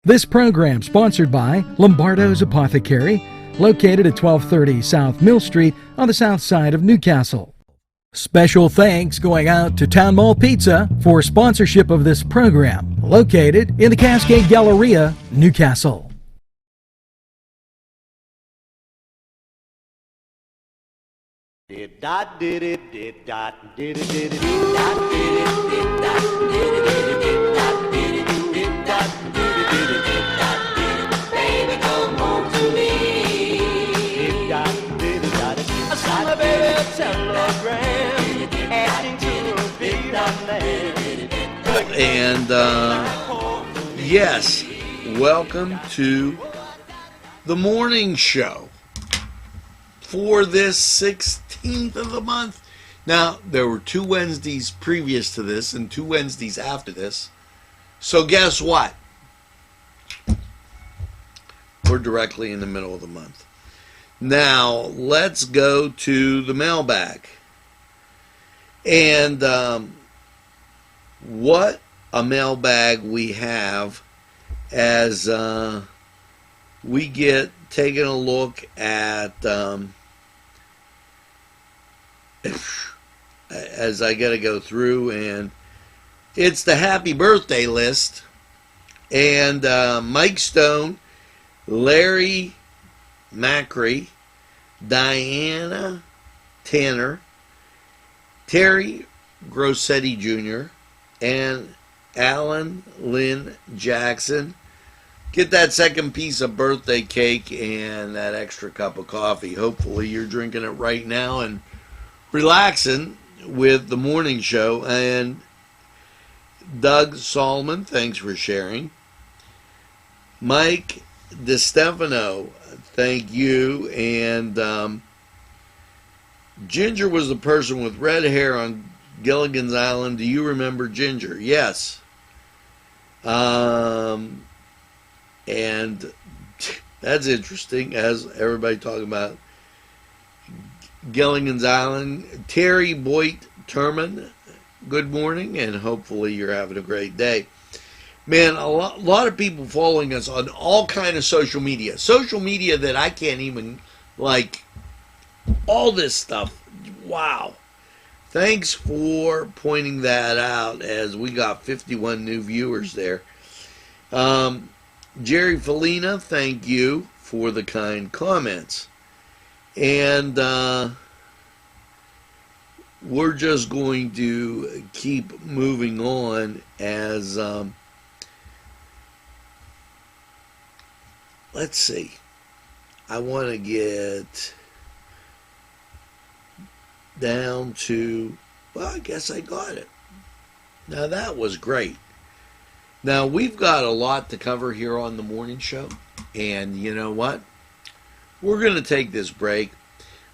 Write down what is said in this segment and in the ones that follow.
This program sponsored by Lombardo's Apothecary, located at 1230 South Mill Street on the south side of Newcastle. Special thanks going out to Town Mall Pizza for sponsorship of this program, located in the Cascade Galleria, Newcastle. And yes, welcome to the morning show for this 16th of the month. Now, there were 2 Wednesdays previous to this and 2 Wednesdays after this. So guess what? We're directly in the middle of the month. Now, let's go to the mailbag. And what a mailbag we have as we get taking a look at as I got to go through, and it's the happy birthday list. And Mike Stone, Larry Macri, Diana Tanner, Terry Grossetti Jr., and Alan Lynn Jackson. Get that second piece of birthday cake and that extra cup of coffee. Hopefully you're drinking it right now and relaxing with the morning show. And Doug Solomon, thanks for sharing. Mike DeStefano, thank you. And Ginger was the person with red hair on Gilligan's Island. Do you remember Ginger? Yes. And that's interesting, as everybody talking about Gilligan's Island. Terry Boyd Terman, good morning, and hopefully you're having a great day. Man, a lot of people following us on all kind of social media that I can't even, like, all this stuff. Wow. Thanks for pointing that out, as we got 51 new viewers there. Jerry Felina, thank you for the kind comments. And we're just going to keep moving on as, let's see. I want to get down to, well, I guess I got it. Now that was great. Now we've got a lot to cover here on the morning show, and you know what? We're going to take this break.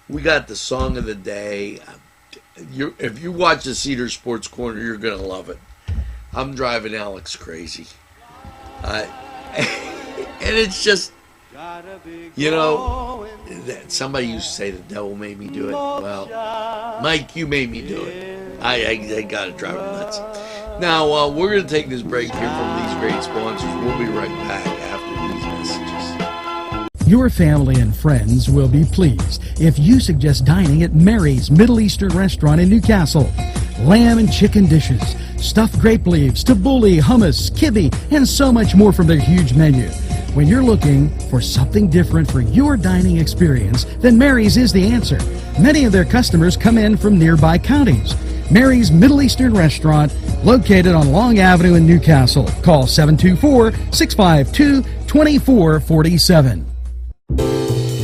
We got the song of the day. If you watch the Cedar Sports Corner, you're going to love it. I'm driving Alex crazy. And it's just, you know, somebody used to say the devil made me do it. Well, Mike, you made me do it. I got to drive him nuts. Now, we're going to take this break here from these great sponsors. We'll be right back after these messages. Your family and friends will be pleased if you suggest dining at Mary's Middle Eastern Restaurant in Newcastle. Lamb and chicken dishes, stuffed grape leaves, tabbouleh, hummus, kibbe, and so much more from their huge menu. When you're looking for something different for your dining experience, then Mary's is the answer. Many of their customers come in from nearby counties. Mary's Middle Eastern Restaurant, located on Long Avenue in Newcastle. Call 724-652-2447.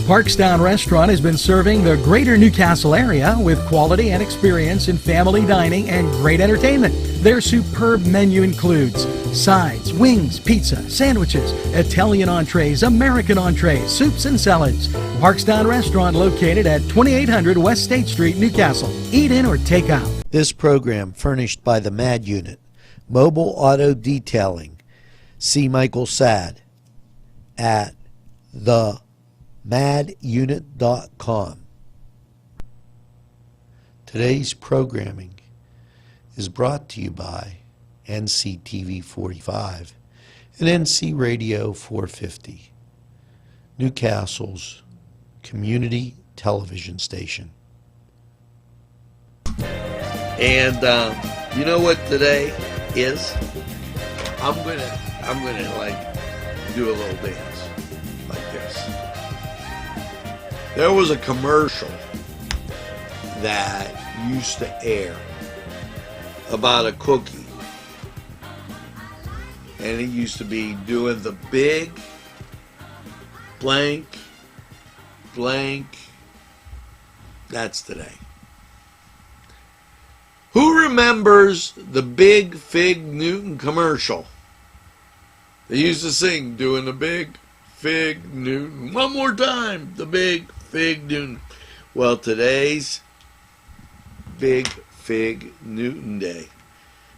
Parkstown Restaurant has been serving the greater Newcastle area with quality and experience in family dining and great entertainment. Their superb menu includes sides, wings, pizza, sandwiches, Italian entrees, American entrees, soups and salads. Parkstown Restaurant, located at 2800 West State Street, Newcastle. Eat in or take out. This program furnished by the MAD Unit, Mobile Auto Detailing. See Michael Sad at themadunit.com. Today's programming is brought to you by NCTV45 and NC Radio 450, Newcastle's community television station. And you know what today is? I'm gonna like do a little dance like this. There was a commercial that used to air about a cookie, and it used to be doing the big blank blank. That's today. Who remembers the Big Fig Newton commercial? They used to sing, doing the Big Fig Newton. One more time, the Big Fig Newton. Well, today's Big Fig Newton Day.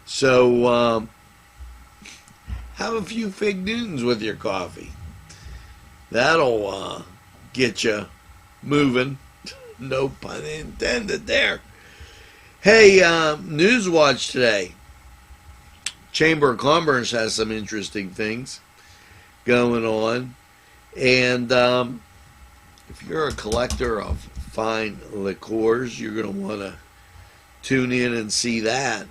So, have a few Fig Newtons with your coffee. That'll get you moving. No pun intended there. Hey, Newswatch today. Chamber of Commerce has some interesting things going on. And if you're a collector of fine liqueurs, you're going to want to tune in and see that.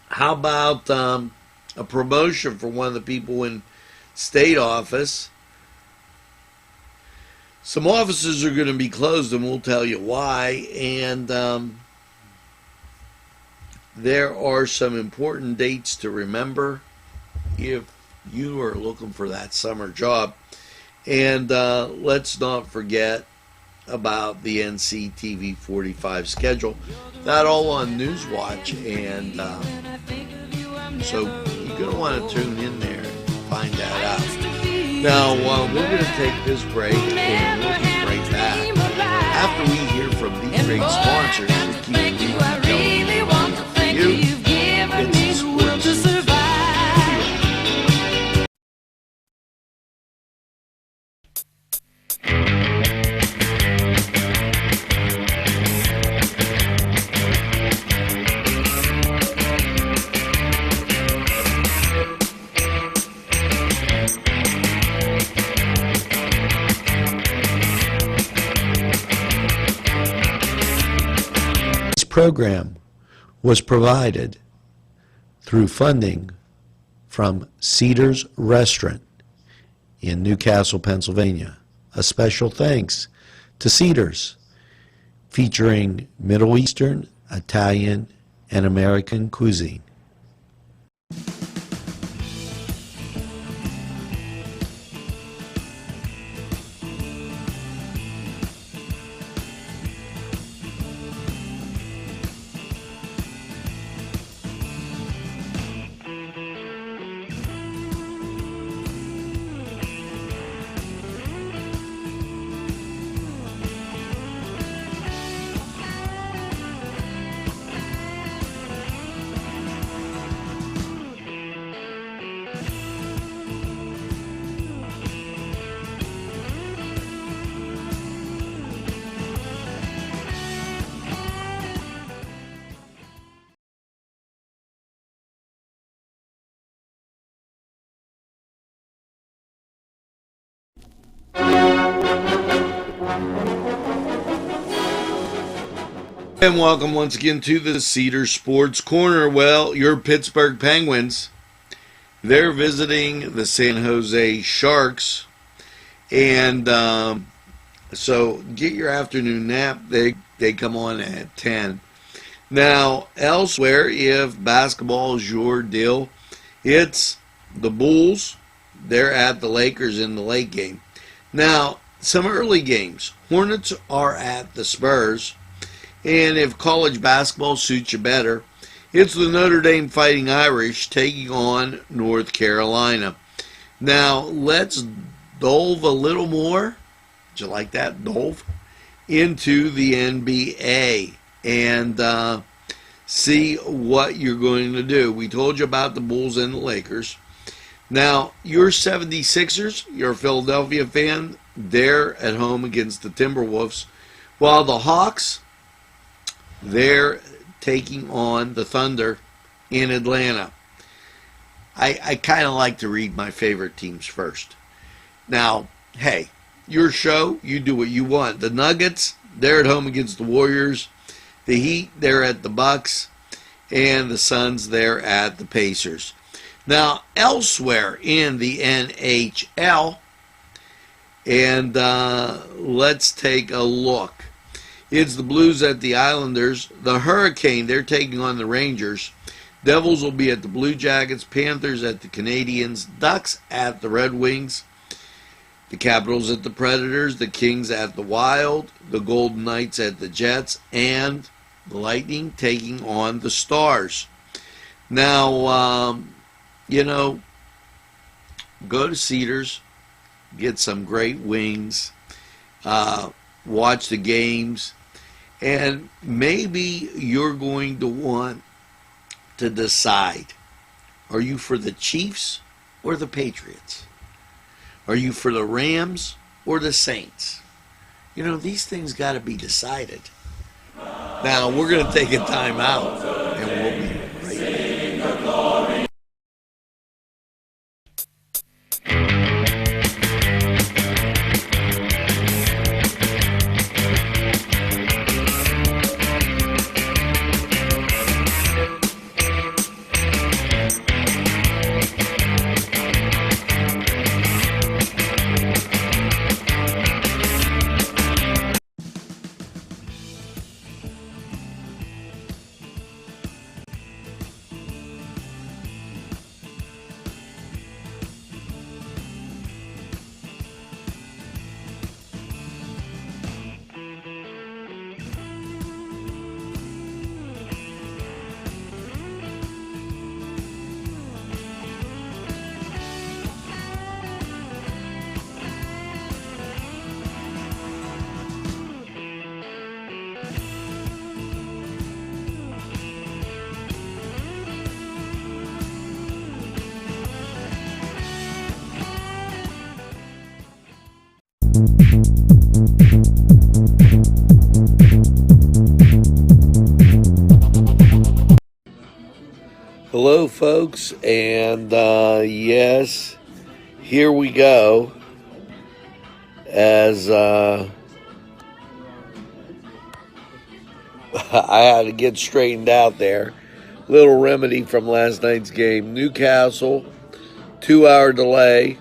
How about a promotion for one of the people in state office? Some offices are going to be closed, and we'll tell you why. And there are some important dates to remember if you are looking for that summer job. And let's not forget about the NCTV45 schedule. That all on Newswatch. And so you're going to want to tune in there and find that out. Now, we're going to take this break, and we'll be right back after we hear from these great sponsors that keep you for you. It's sports. Program was provided through funding from Cedars Restaurant in Newcastle, Pennsylvania. A special thanks to Cedars, featuring Middle Eastern, Italian, and American cuisine. And welcome once again to the Cedar Sports Corner. Well, your Pittsburgh Penguins, they're visiting the San Jose Sharks. And so get your afternoon nap. They come on at 10. Now, elsewhere, if basketball is your deal, it's the Bulls. They're at the Lakers in the late game. Now, some early games. Hornets are at the Spurs. And if college basketball suits you better, it's the Notre Dame Fighting Irish taking on North Carolina. Now, let's delve a little more, do you like that, delve, into the NBA and see what you're going to do. We told you about the Bulls and the Lakers. Now, your 76ers, you're a Philadelphia fan, they're at home against the Timberwolves, while the Hawks, they're taking on the Thunder in Atlanta. I kind of like to read my favorite teams first. Now, hey, your show, you do what you want. The Nuggets, they're at home against the Warriors. The Heat, they're at the Bucks. And the Suns, they're at the Pacers. Now, elsewhere in the NHL, and let's take a look. It's the Blues at the Islanders. The Hurricane, they're taking on the Rangers. Devils will be at the Blue Jackets. Panthers at the Canadiens. Ducks at the Red Wings. The Capitals at the Predators. The Kings at the Wild. The Golden Knights at the Jets. And the Lightning taking on the Stars. Now, go to Cedars. Get some great wings. Watch the games. And maybe you're going to want to decide, are you for the Chiefs or the Patriots? Are you for the Rams or the Saints? These things got to be decided. Now, we're going to take a time out, and we'll be right back. Hello, folks, and yes, here we go. As I had to get straightened out there. Little remedy from last night's game. Newcastle, 2-hour delay,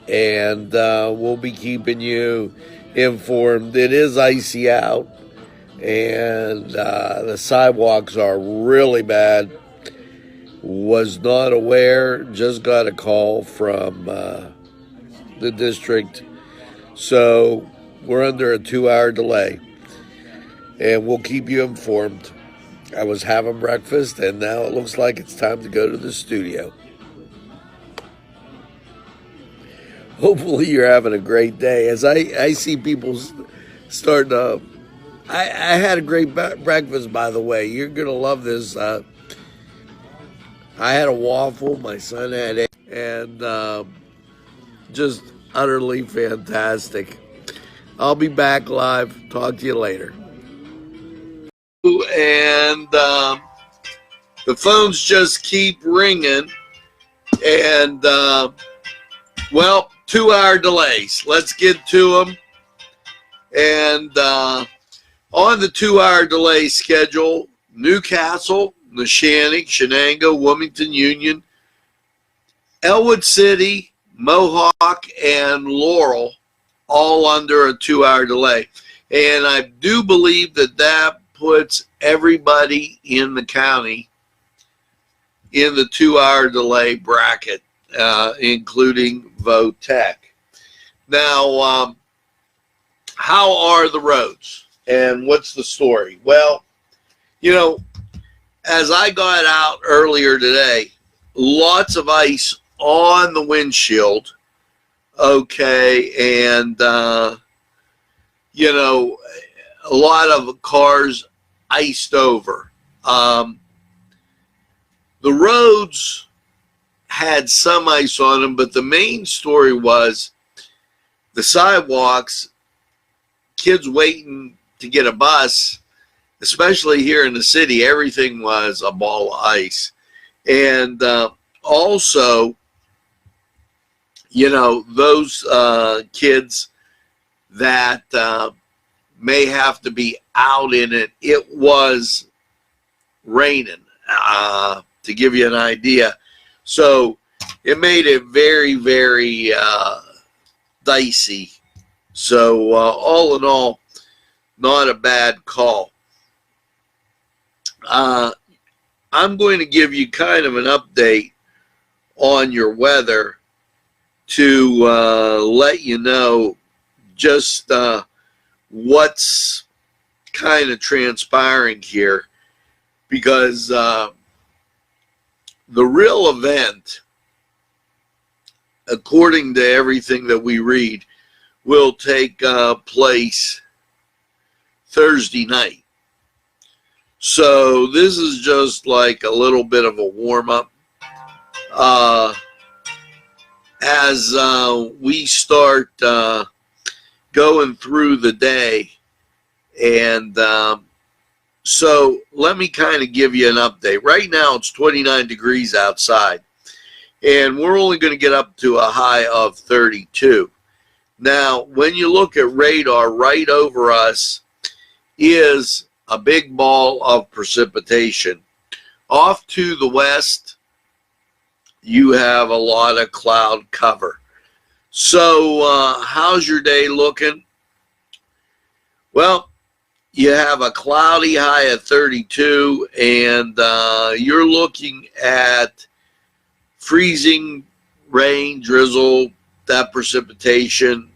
and we'll be keeping you informed. It is icy out, and the sidewalks are really bad. Was not aware, just got a call from the district. So we're under a 2-hour delay, and we'll keep you informed. I was having breakfast, and now it looks like it's time to go to the studio. Hopefully you're having a great day. As I see people starting to... I had a great breakfast, by the way. You're going to love this. I had a waffle, my son had it, and just utterly fantastic. I'll be back live. Talk to you later. And the phones just keep ringing, and 2-hour delays. Let's get to them. And on the 2-hour delay schedule, Newcastle, Neshannock, Shenango, Wilmington Union, Elwood City, Mohawk, and Laurel, all under a 2-hour delay. And I do believe that puts everybody in the county in the 2-hour delay bracket, including Votech. Now, how are the roads, and what's the story? Well, as I got out earlier today, lots of ice on the windshield, okay, and, a lot of cars iced over. The roads had some ice on them, but the main story was the sidewalks, kids waiting to get a bus. Especially here in the city, everything was a ball of ice. And also, those kids that may have to be out in it. It was raining, to give you an idea. So it made it very, very dicey. So all in all, not a bad call. I'm going to give you kind of an update on your weather to let you know just what's kind of transpiring here, because the real event, according to everything that we read, will take place Thursday night. So this is just like a little bit of a warm-up as we start going through the day. And so let me kind of give you an update. Right now it's 29 degrees outside, and we're only going to get up to a high of 32. Now, when you look at radar, right over us is a big ball of precipitation. Off to the west, you have a lot of cloud cover. So how's your day looking? Well, you have a cloudy high of 32, and you're looking at freezing rain, drizzle, that precipitation.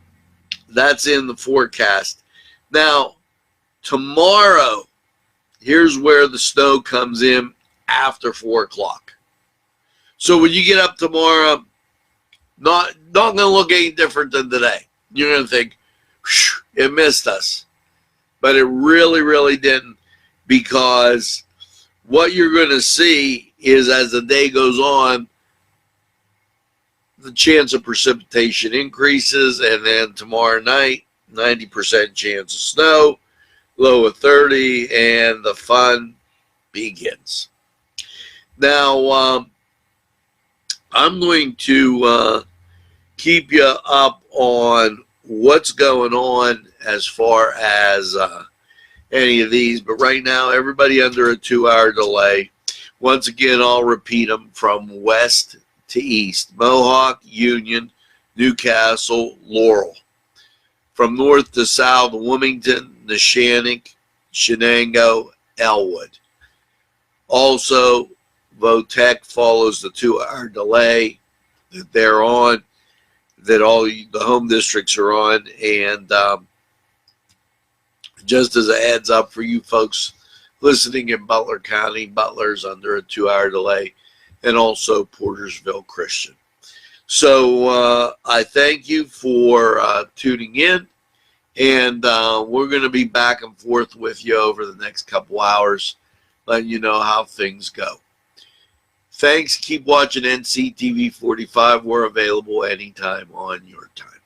That's in the forecast. Now, tomorrow, here's where the snow comes in after 4 o'clock. So when you get up tomorrow, not going to look any different than today. You're going to think, it missed us. But it really, really didn't, because what you're going to see is, as the day goes on, the chance of precipitation increases, and then tomorrow night, 90% chance of snow, low of 30, and the fun begins. Now, I'm going to keep you up on what's going on as far as any of these, but right now, everybody under a 2-hour delay. Once again, I'll repeat them from west to east: Mohawk, Union, Newcastle, Laurel. From north to south, Wilmington, Neshannock, Shenango, Elwood. Also, Votech follows the 2-hour delay that they're on, that all the home districts are on. And just as a heads up for you folks listening in Butler County, Butler's under a 2-hour delay, and also Portersville Christian. So I thank you for tuning in, and we're going to be back and forth with you over the next couple hours, letting you know how things go. Thanks. Keep watching NCTV45. We're available anytime on your time.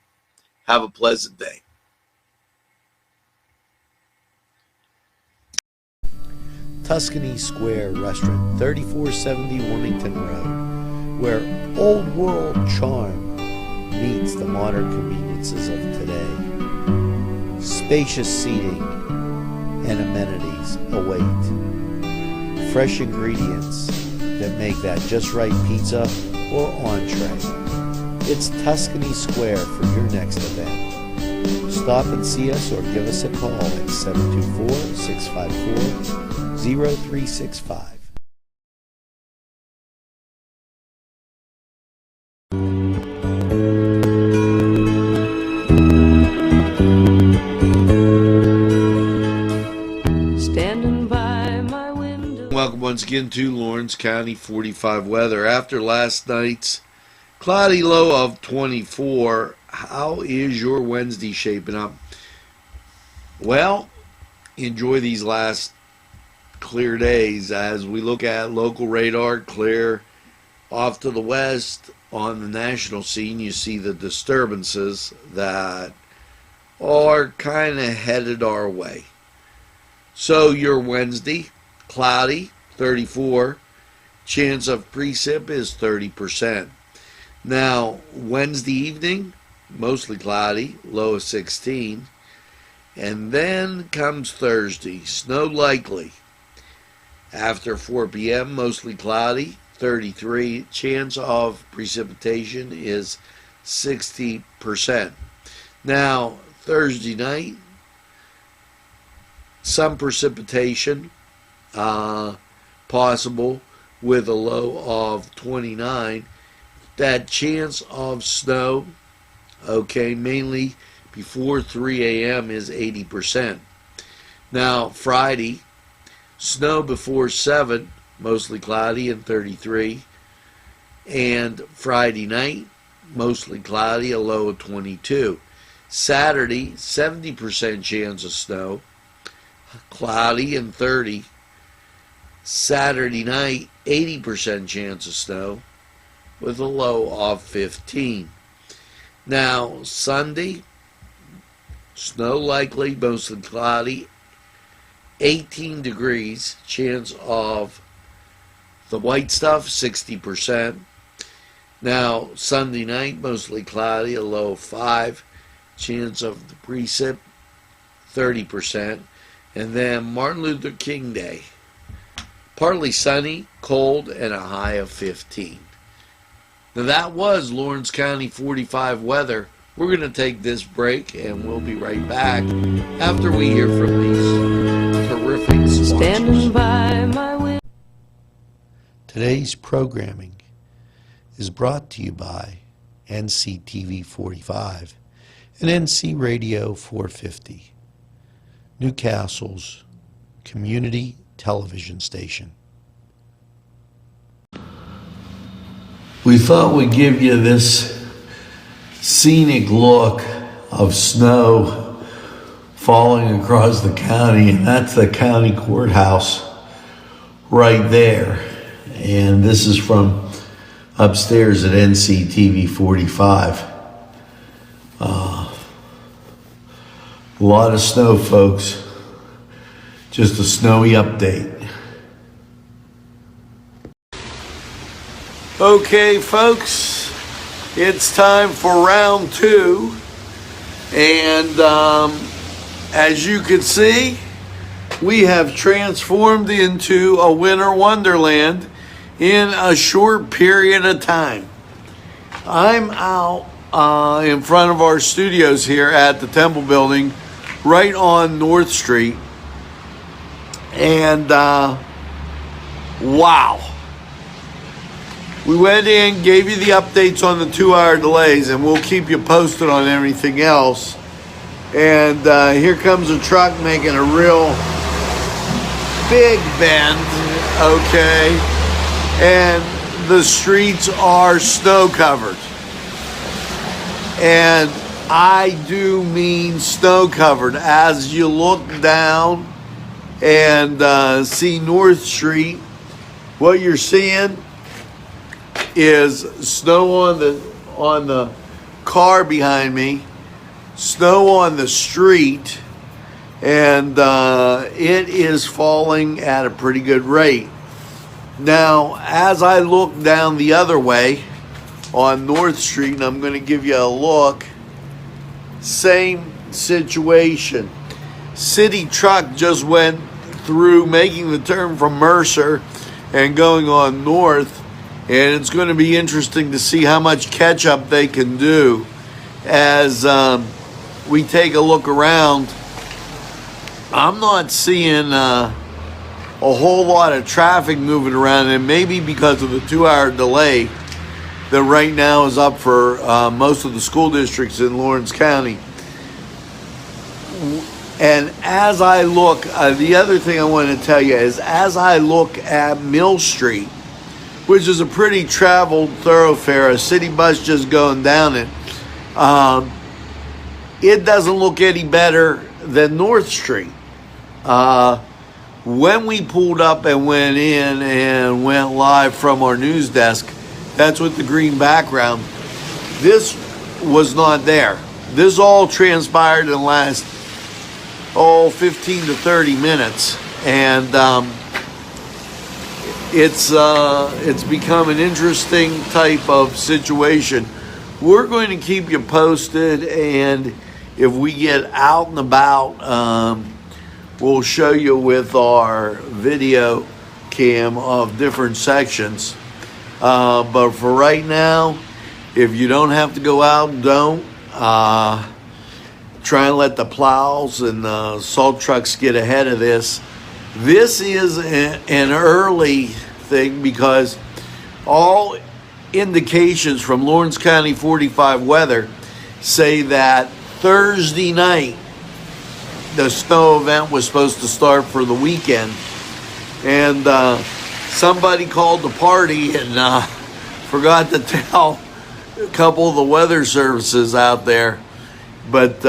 Have a pleasant day. Tuscany Square Restaurant, 3470 Wilmington Road, where old world charm meets the modern conveniences of today. Spacious seating and amenities await. Fresh ingredients that make that just right pizza or entree. It's Tuscany Square for your next event. Stop and see us or give us a call at 724-654-0365. Standing by my window. Welcome once again to Lawrence County 45 weather. After last night's cloudy low of 24, how is your Wednesday shaping up? Well, enjoy these last clear days as we look at local radar. Clear off to the west. On the national scene, you see the disturbances that are kind of headed our way. So your Wednesday, cloudy, 34. Chance of precip is 30%. Now, Wednesday evening, mostly cloudy, low of 16. And then comes Thursday, snow likely. After 4 p.m., mostly cloudy, 33. Chance of precipitation is 60%. Now, Thursday night, some precipitation possible with a low of 29. That chance of snow, okay, mainly before 3 a.m. is 80%. Now, Friday, snow before 7, mostly cloudy and 33. And Friday night, mostly cloudy, a low of 22. Saturday, 70% chance of snow, cloudy and 30. Saturday night, 80% chance of snow with a low of 15. Now, Sunday, snow likely, mostly cloudy, 18 degrees, chance of the white stuff, 60%. Now, Sunday night, mostly cloudy, a low of 5, chance of the precip, 30%. And then Martin Luther King Day, partly sunny, cold, and a high of 15. Now that was Lawrence County 45 weather. We're going to take this break, and we'll be right back after we hear from these terrific sponsors. Standing by my window. Today's programming is brought to you by NCTV45 and NC Radio 450, Newcastle's community television station. We thought we'd give you this scenic look of snow falling across the county, and that's the county courthouse right there. And this is from upstairs at NCTV 45. A lot of snow, folks. Just a snowy update. Okay, folks, it's time for round 2. And as you can see, we have transformed into a winter wonderland in a short period of time. I'm out in front of our studios here at the Temple Building, right on North Street. And wow. We went in, gave you the updates on the 2-hour delays, and we'll keep you posted on everything else. And here comes a truck making a real big bend, okay? And the streets are snow covered. And I do mean snow covered. As you look down and see North Street, what you're seeing is snow on the car behind me, snow on the street, and it is falling at a pretty good rate. Now, as I look down the other way on North Street, and I'm going to give you a look, same situation. City truck just went through, making the turn from Mercer and going on north. And it's going to be interesting to see how much catch-up they can do as we take a look around. I'm not seeing a whole lot of traffic moving around, and maybe because of the 2-hour delay that right now is up for most of the school districts in Lawrence County. And as I look, the other thing I want to tell you is as I look at Mill Street, which is a pretty traveled thoroughfare, a city bus just going down it, it doesn't look any better than North Street. When we pulled up and went in and went live from our news desk, that's with the green background, this was not there. This all transpired in the last 15 to 30 minutes. And it's become an interesting type of situation. We're going to keep you posted, and if we get out and about, we'll show you with our video cam of different sections. But for right now, if you don't have to go out, don't. Try and let the plows and salt trucks get ahead of this. This is an early thing because all indications from Lawrence County 45 weather say that Thursday night the snow event was supposed to start for the weekend, and somebody called the party and forgot to tell a couple of the weather services out there. But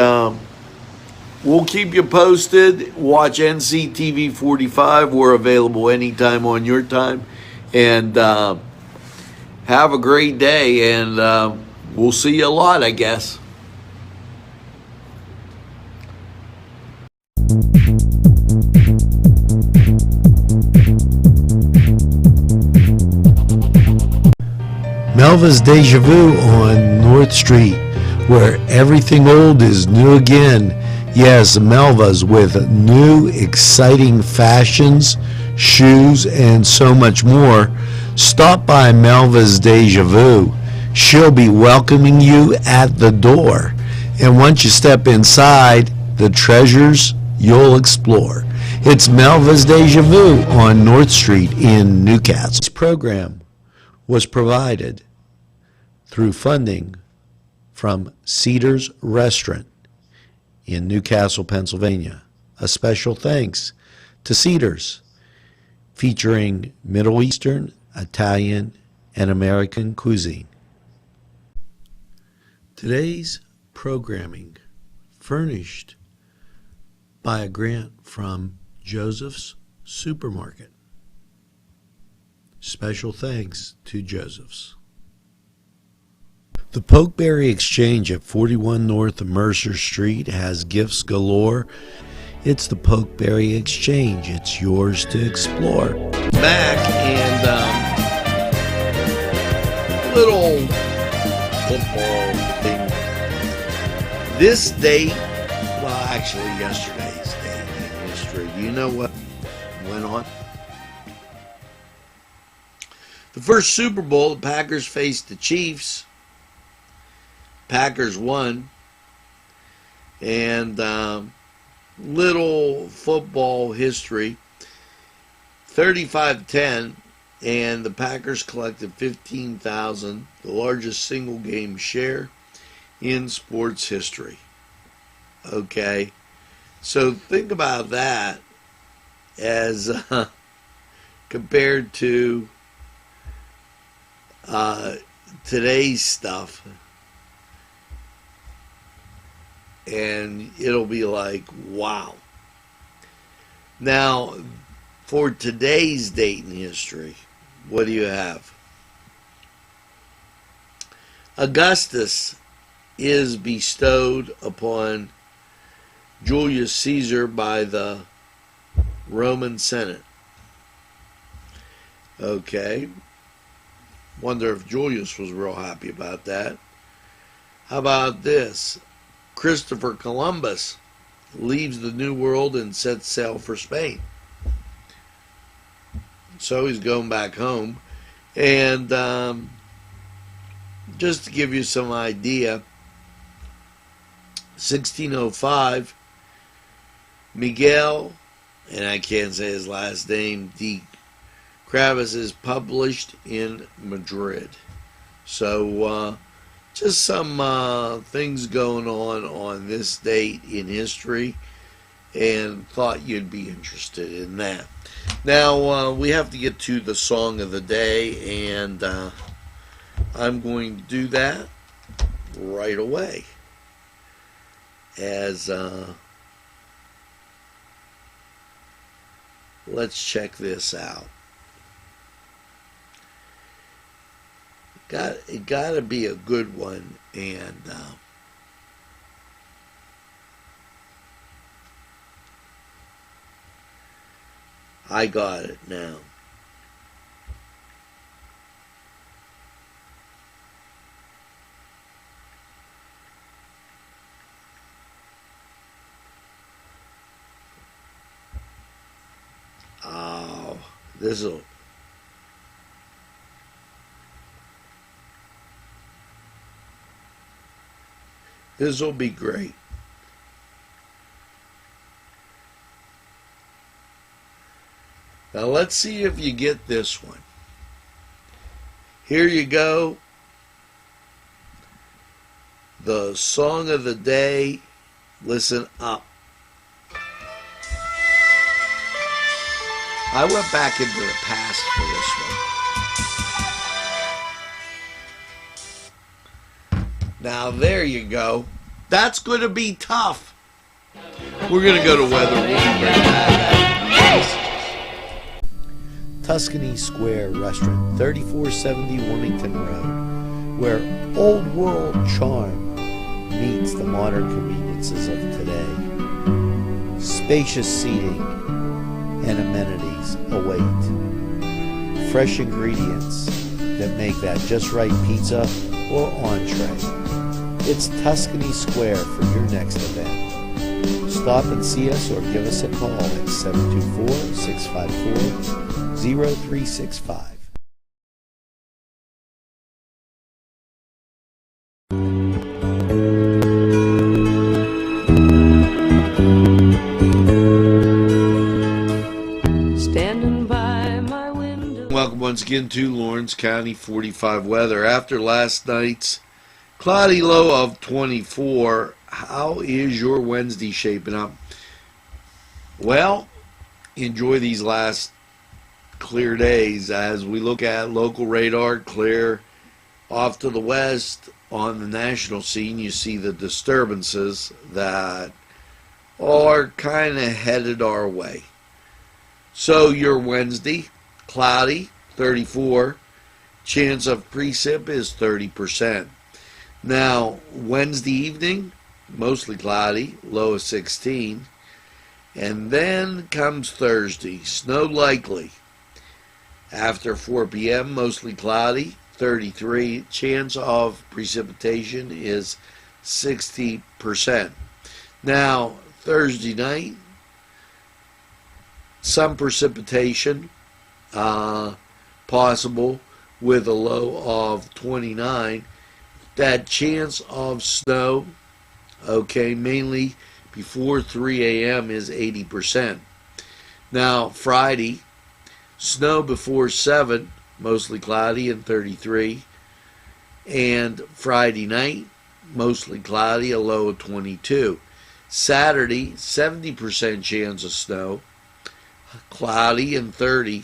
we'll keep you posted. Watch NCTV45. We're available anytime on your time. And have a great day, and we'll see you a lot, I guess. Melva's Deja Vu on North Street, where everything old is new again. Yes, Melva's with new, exciting fashions, shoes, and so much more. Stop by Melva's Deja Vu. She'll be welcoming you at the door. And once you step inside, the treasures you'll explore. It's Melva's Deja Vu on North Street in Newcastle. This program was provided through funding from Cedars Restaurant in Newcastle, Pennsylvania. A special thanks to Cedars, featuring Middle Eastern, Italian, and American cuisine. Today's programming furnished by a grant from Joseph's Supermarket. Special thanks to Joseph's. The Pokeberry Exchange at 41 North Mercer Street has gifts galore. It's the Pokeberry Exchange. It's yours to explore. Back, and little football thing. This date, well, actually yesterday's date in history. Do you know what went on? The first Super Bowl, the Packers faced the Chiefs. Packers won. And little football history, 35-10, and the Packers collected $15,000, the largest single game share in sports history. Okay, so think about that as compared to today's stuff, and it'll be like, wow. Now, for today's date in history, what do you have? Augustus is bestowed upon Julius Caesar by the Roman Senate. Okay. Wonder if Julius was real happy about that. How about this? Christopher Columbus leaves the New World and sets sail for Spain. So he's going back home. And just to give you some idea, 1605, Miguel, and I can't say his last name, de Kravis, is published in Madrid. So just some things going on this date in history, and thought you'd be interested in that. Now, we have to get to the song of the day, and I'm going to do that right away. As let's check this out. It got to be a good one, and I got it now. Oh, this'll be great. Now let's see if you get this one. Here you go. The song of the day. Listen up. I went back into the past for this one. Now there you go. That's going to be tough. We're going to go to weather. We'll be right back. Tuscany Square Restaurant, 3470 Wilmington Road, where old world charm meets the modern conveniences of today. Spacious seating and amenities await. Fresh ingredients that make that just right pizza or entree. It's Tuscany Square for your next event. Stop and see us or give us a call at 724-654-0365. Standing by my window. Welcome once again to Lawrence County 45 weather. After last night's cloudy low of 24, how is your Wednesday shaping up? Well, enjoy these last clear days as we look at local radar clear off to the west. On the national scene, you see the disturbances that are kind of headed our way. So your Wednesday, cloudy, 34. Chance of precip is 30%. Now, Wednesday evening, mostly cloudy, low of 16. And then comes Thursday, snow likely. After 4 p.m., mostly cloudy, 33. Chance of precipitation is 60%. Now, Thursday night, some precipitation possible with a low of 29. That chance of snow, okay, mainly before 3 a.m. is 80%. Now, Friday, snow before 7, mostly cloudy and 33. And Friday night, mostly cloudy, a low of 22. Saturday, 70% chance of snow, cloudy and 30.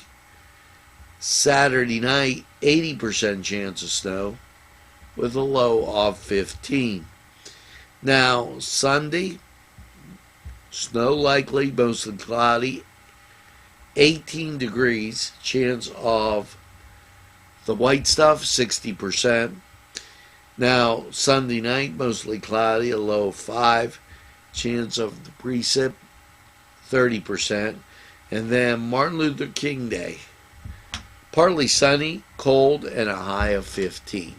Saturday night, 80% chance of snow with a low of 15. Now, Sunday, snow likely, mostly cloudy, 18 degrees, chance of the white stuff, 60%. Now, Sunday night, mostly cloudy, a low of 5, chance of the precip, 30%. And then Martin Luther King Day, partly sunny, cold, and a high of 15.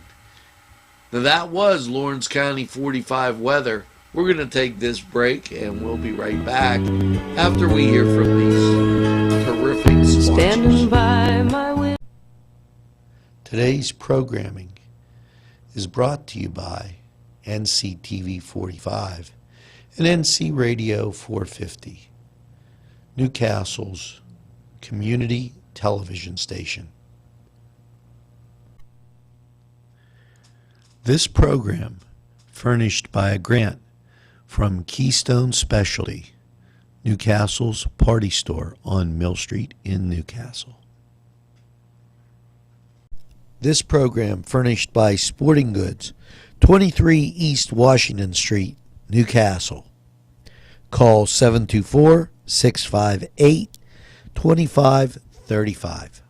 Now that was Lawrence County 45 weather. We're going to take this break and we'll be right back after we hear from these terrific sponsors. Standing by my window. Today's programming is brought to you by NCTV45 and NC Radio 450, Newcastle's community television station. This program furnished by a grant from Keystone Specialty, Newcastle's party store on Mill Street in Newcastle. This program furnished by Sporting Goods, 23 East Washington Street, Newcastle. Call 724-658-2535.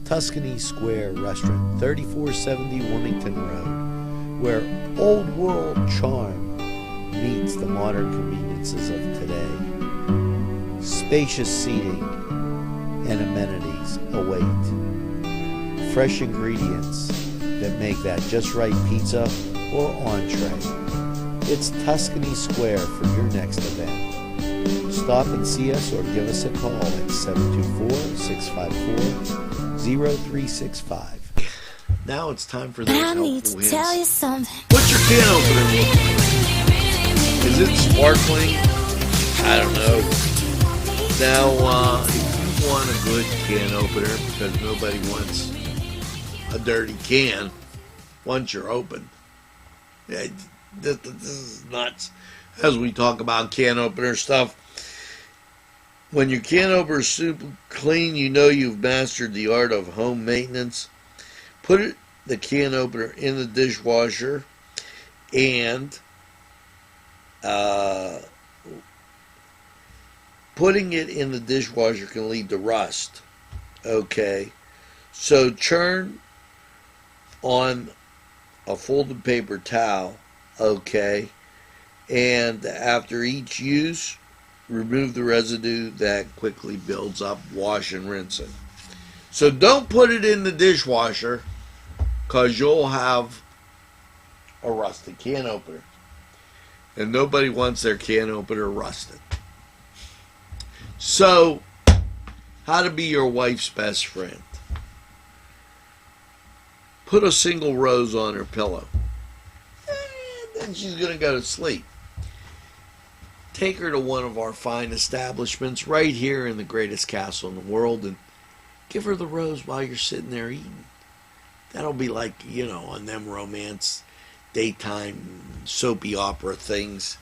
Tuscany Square Restaurant, 3470 Wilmington Road, where old world charm meets the modern conveniences of today. Spacious seating and amenities await. Fresh ingredients that make that just right pizza or entree. It's Tuscany Square for your next event. Stop and see us or give us a call at 724-654-0365. Now it's time for those I helpful need to hints. tell you something. What's your can opener look like? Is it sparkling? I don't know. Now, if you want a good can opener, because nobody wants a dirty can once you're open. Yeah, this is nuts. As we talk about can opener stuff, when your can opener is super clean, you know you've mastered the art of home maintenance. Put the can opener in the dishwasher, and putting it in the dishwasher can lead to rust. Okay, so churn on a folded paper towel. Okay, and after each use, remove the residue that quickly builds up. Wash and rinse it. So don't put it in the dishwasher, because you'll have a rusted can opener. And nobody wants their can opener rusted. So, how to be your wife's best friend. Put a single rose on her pillow. And then she's going to go to sleep. Take her to one of our fine establishments right here in the greatest castle in the world and give her the rose while you're sitting there eating. That'll be like, on them romance, daytime, soapy opera things.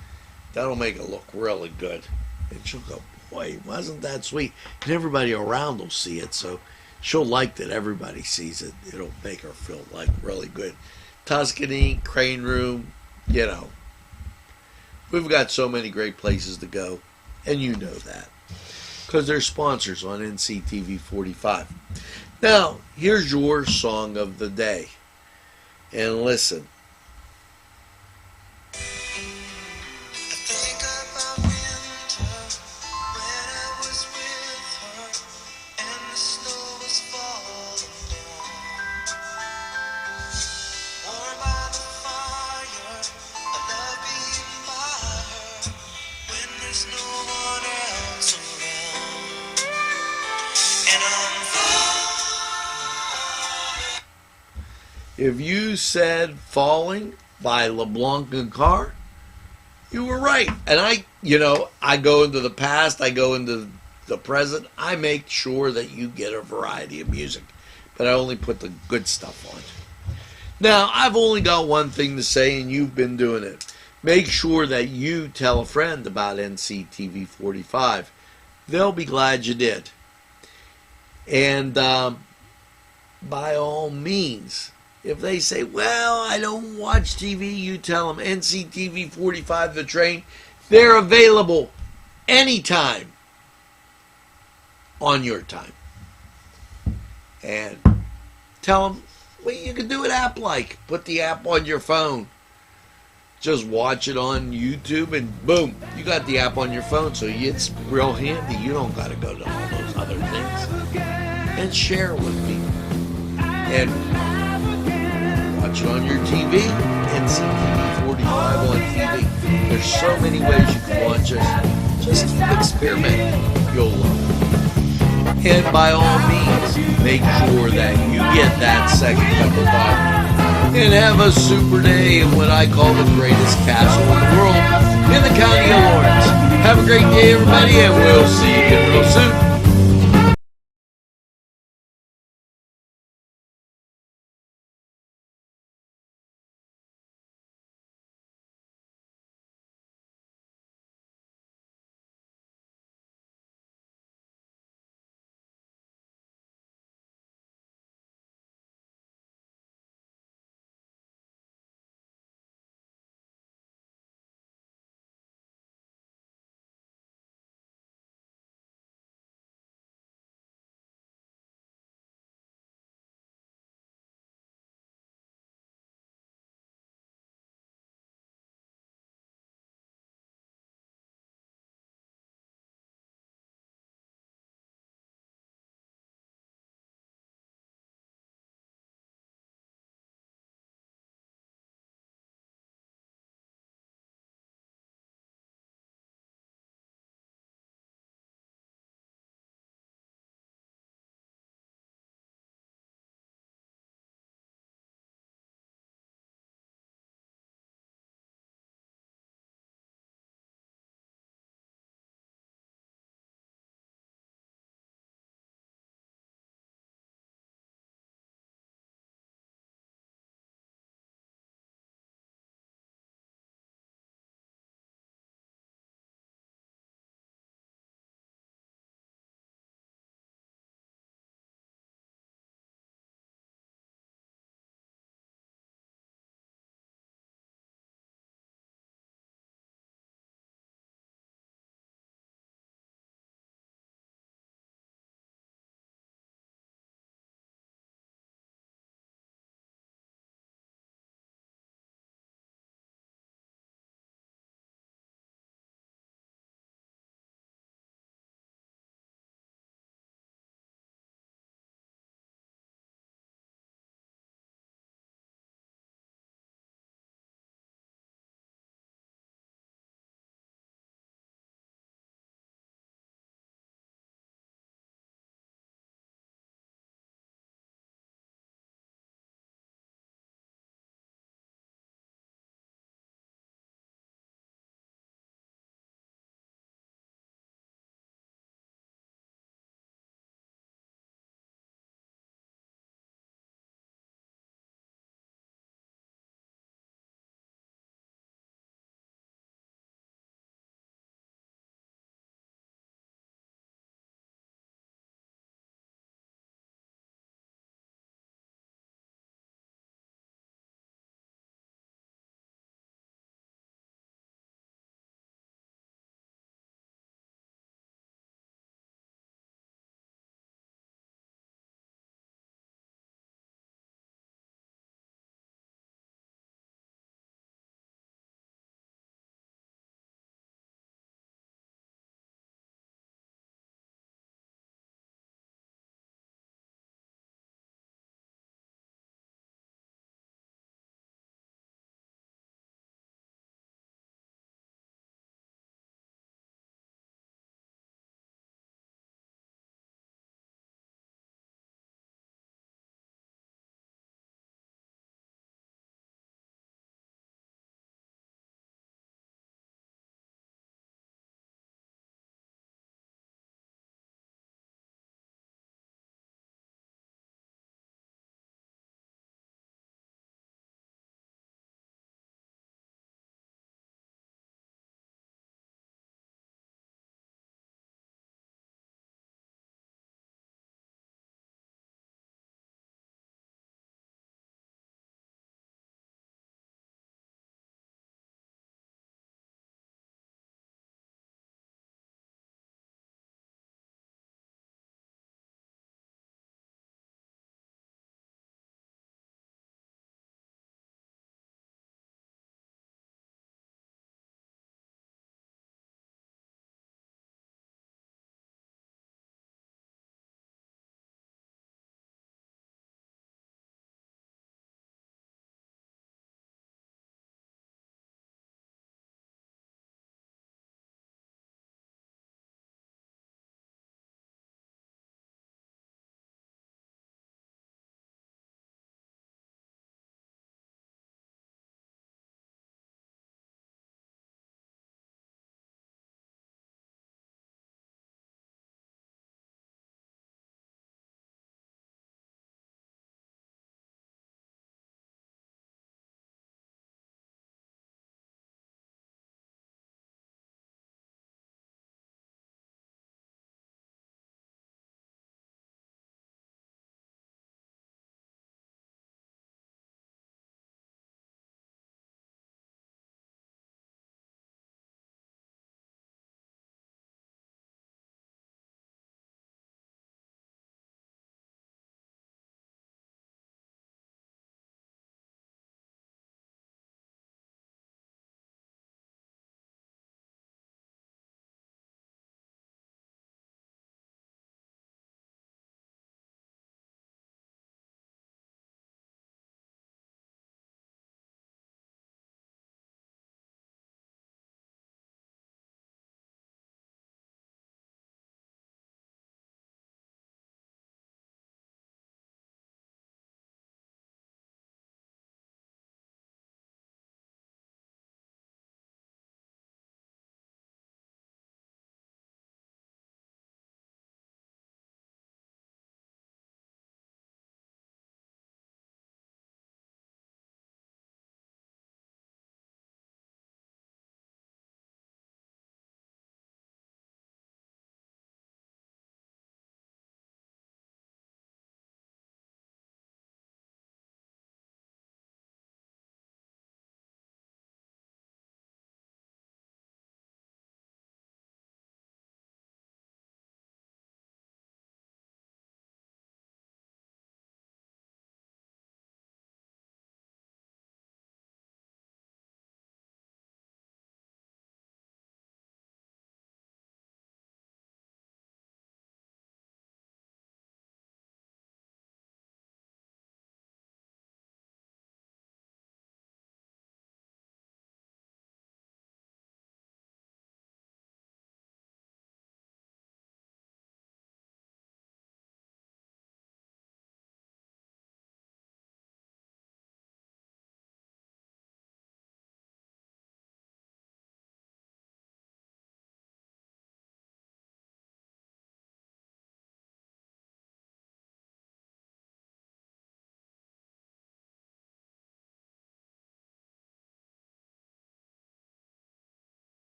That'll make it look really good. And she'll go, boy, wasn't that sweet? And everybody around will see it, so she'll like that everybody sees it. It'll make her feel like really good. Tuscany, Crane Room, We've got so many great places to go, and you know that, because they're sponsors on NCTV45. Now, here's your song of the day. And listen. If you said Falling by LeBlanc and Carr, you were right. And I go into the past, I go into the present. I make sure that you get a variety of music, but I only put the good stuff on. Now, I've only got one thing to say, and you've been doing it. Make sure that you tell a friend about NCTV45. They'll be glad you did. And by all means, if they say, well, I don't watch TV, you tell them NCTV45 The Train. They're available anytime on your time. And tell them, well, you can do it app-like. Put the app on your phone. Just watch it on YouTube and boom, you got the app on your phone. So it's real handy. You don't got to go to all those other things. And share it with people. And watch it on your TV, NCTV45 on TV. There's so many ways you can watch us. Just keep experimenting. You'll love it. And by all means, make sure that you get that second cup of coffee. And have a super day in what I call the greatest castle in the world in the county of Lawrence. Have a great day, everybody, and we'll see you again real soon.